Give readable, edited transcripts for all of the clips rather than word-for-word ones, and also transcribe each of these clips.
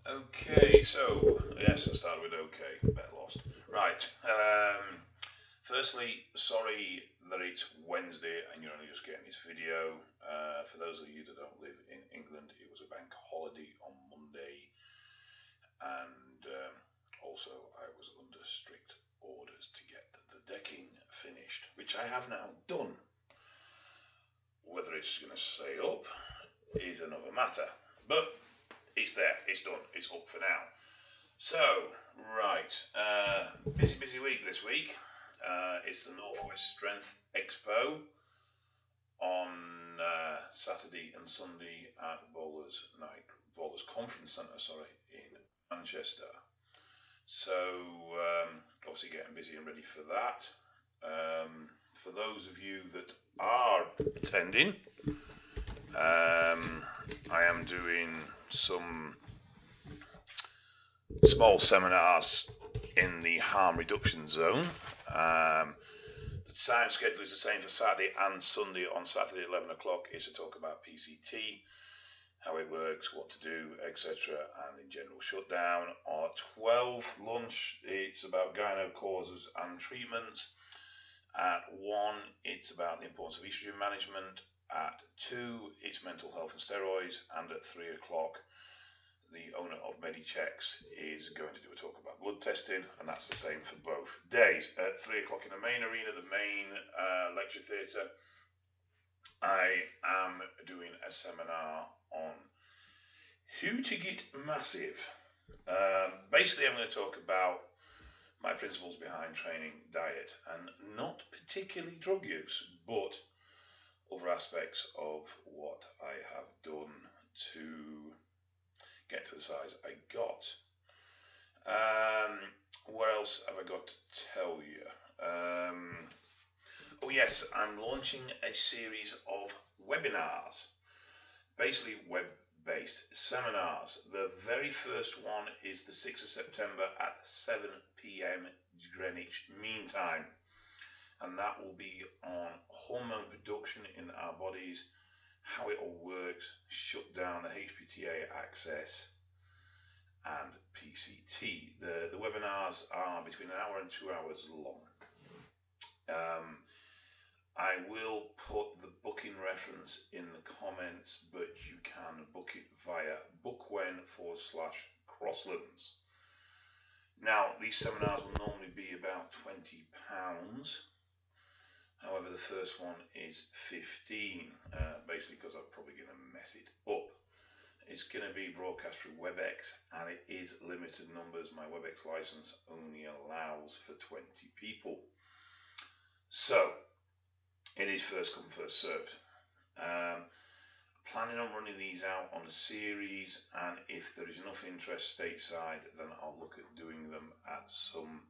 Okay, so yes, I started with okay, bet lost. Right. Firstly, sorry that it's Wednesday and you're only just getting this video. For those of you that don't live in England, it was a bank holiday on Monday, and also I was under strict orders to get the decking finished, which I have now done. Whether it's going to stay up is another matter, but it's there, it's done, it's up for now. So, right, busy week this week. It's the Northwest Strength Expo on Saturday and Sunday at Bowlers Conference Centre, sorry, in Manchester. So, obviously getting busy and ready for that. For those of you that are attending, I am doing some small seminars in the harm reduction zone. The time schedule is the same for Saturday and Sunday. On Saturday at 11 o'clock is to talk about PCT, how it works, what to do, etc., and in general shutdown. At 12 lunch, it's about gyno causes and treatments. At 1, it's about the importance of estrogen management. At 2, it's mental health and steroids. And at 3 o'clock, the owner of Medichecks is going to do a talk about blood testing, and that's the same for both days. At 3 o'clock in the main arena, the main lecture theatre, I am doing a seminar on who to get massive. Basically, I'm going to talk about my principles behind training, diet, and not particularly drug use, but other aspects of what I have done to get to the size I got. What else have I got to tell you? Oh yes, I'm launching a series of webinars, basically web-based seminars. The very first one is the 6th of September at 7 p.m. Greenwich Mean Time, and that will be on hormone production in our bodies, how it all works, shut down the HPTA access, and PCT. The webinars are between an hour and 2 hours long. I will put the booking reference in the comments, but you can book it via bookwen/Crosslands. Now, these seminars will normally be about £20. However, the first one is 15, basically because I'm probably going to mess it up. It's going to be broadcast through WebEx, and it is limited numbers. My WebEx license only allows for 20 people. So, it is first come, first served. Planning on running these out on a series, and if there is enough interest stateside, then I'll look at doing them at some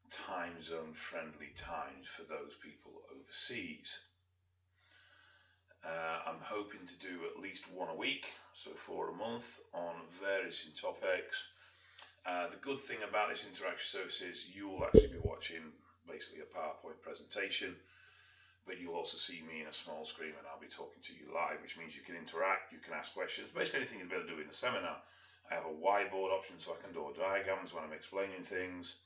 time zone friendly times for those people overseas. I'm hoping to do at least one a week, so 4 a month, on various topics. The good thing about this interaction service is you will actually be watching basically a PowerPoint presentation, but you'll also see me in a small screen and I'll be talking to you live, which means you can interact, you can ask questions, basically anything you'd better do in the seminar. I have a whiteboard option so I can draw diagrams when I'm explaining things,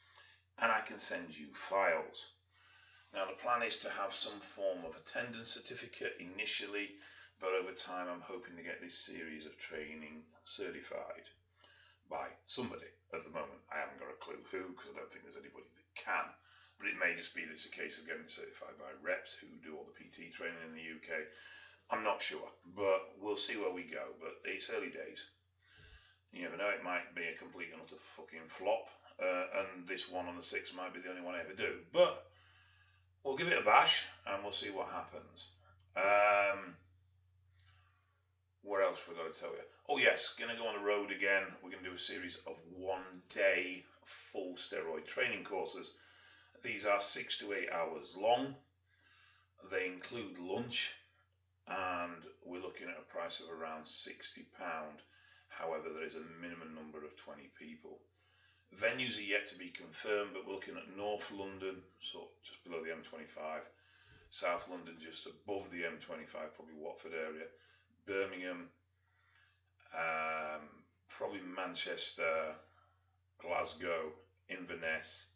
and I can send you files. Now, the plan is to have some form of attendance certificate initially, but over time I'm hoping to get this series of training certified by somebody. At the moment, I haven't got a clue who, because I don't think there's anybody that can. But it may just be that it's a case of getting certified by reps who do all the PT training in the UK. I'm not sure, but we'll see where we go. But it's early days. You never know, it might be a complete and utter fucking flop, and this one on the 6th might be the only one I ever do. But we'll give it a bash and we'll see what happens. What else have I got to tell you? Oh yes, going to go on the road again. We're going to do a series of 1-day full steroid training courses. These are 6 to 8 hours long. They include lunch, and we're looking at a price of around £60. However, there is a minimum number of 20 people. Venues are yet to be confirmed, but we're looking at North London, so just below the M25, South London just above the M25, probably Watford area, Birmingham, probably Manchester, Glasgow, Inverness,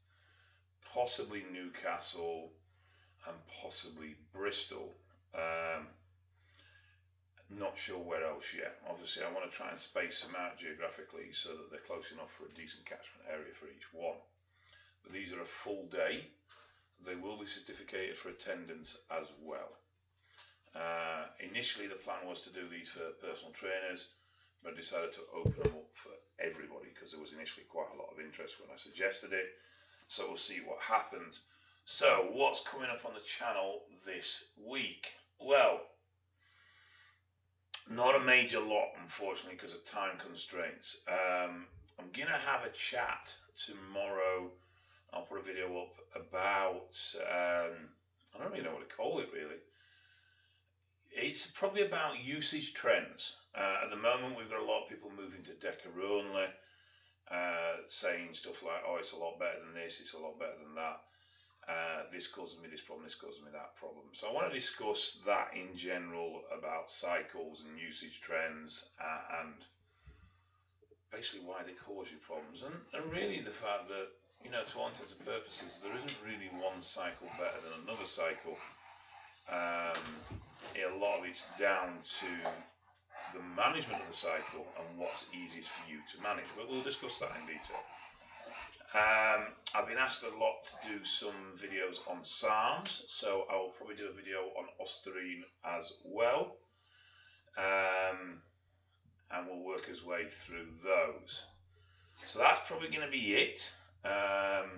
possibly Newcastle, and possibly Bristol. Not sure where else yet. Obviously, I want to try and space them out geographically so that they're close enough for a decent catchment area for each one. But these are a full day. They will be certificated for attendance as well. Initially, the plan was to do these for personal trainers, but I decided to open them up for everybody because there was initially quite a lot of interest when I suggested it. So we'll see what happens. So what's coming up on the channel this week? Well, not a major lot, unfortunately, because of time constraints. I'm going to have a chat tomorrow. I'll put a video up about, I don't really know what to call it, really. It's probably about usage trends. At the moment, we've got a lot of people moving to Deca only, saying stuff like, oh, it's a lot better than this, it's a lot better than that. This causes me this problem, this causes me that problem. So I want to discuss that in general about cycles and usage trends and basically why they cause you problems. And really the fact that, you know, to all intents and purposes, there isn't really one cycle better than another cycle. A lot of it's down to the management of the cycle and what's easiest for you to manage. But we'll discuss that in detail. I've been asked a lot to do some videos on SARMs, so I will probably do a video on Osterine as well, and we'll work his way through those. So that's probably going to be it. I'll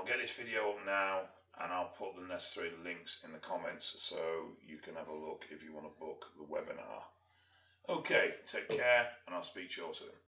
get this video up now, and I'll put the necessary links in the comments so you can have a look if you want to book the webinar. Okay, take care, and I'll speak to you all soon.